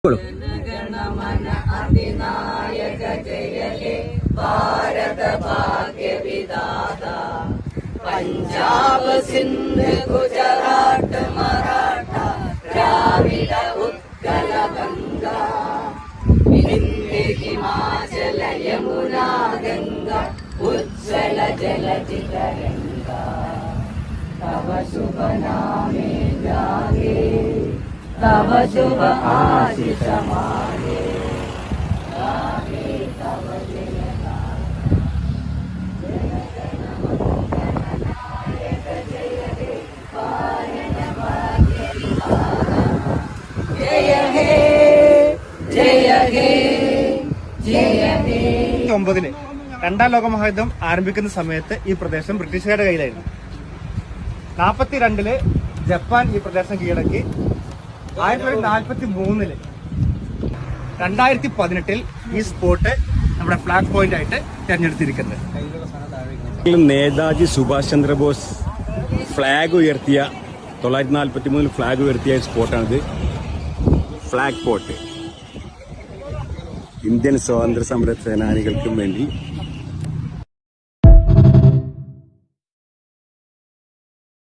जनगणमन अधिनायक जय हे भारत भाग्य विधाता पंजाब सिंध गुजरात मराठा द्राविड उत्कल गंगा विंध्य हिमाचल यमुना गंगा उज्ज्वल जलधि तरंगा तव शुभ नामे जागे तव शुभ आशीष मागे गाहे तव जय हे जय हे जय हे 19 രണ്ടാം ലോക മഹായുദ്ധം ആരംഭിക്കുന്ന സമയത്ത് ഈ പ്രദേശം ബ്രിട്ടീഷുകാരുടെ കയ്യിലായിരുന്നു. 42 ജപ്പാൻ ഈ പ്രദേശം കീഴടക്കി. 1943 2018 ഈ സ്പോട്ട് നമ്മുടെ ഫ്ലാഗ് പോയിന്റ് ആയിട്ട് തെരഞ്ഞെടുത്തിരിക്കുന്നത്. നേതാജി സുഭാഷ് ചന്ദ്രബോസ് ഫ്ലാഗ് ഉയർത്തിയ 943 ഫ്ലാഗ് ഉയർത്തിയ സ്പോട്ടാണിത്. ഫ്ലാഗ് പോട്ട് ഇന്ത്യൻ സ്വാതന്ത്ര്യ സമര സേനാനികൾക്കും വേണ്ടി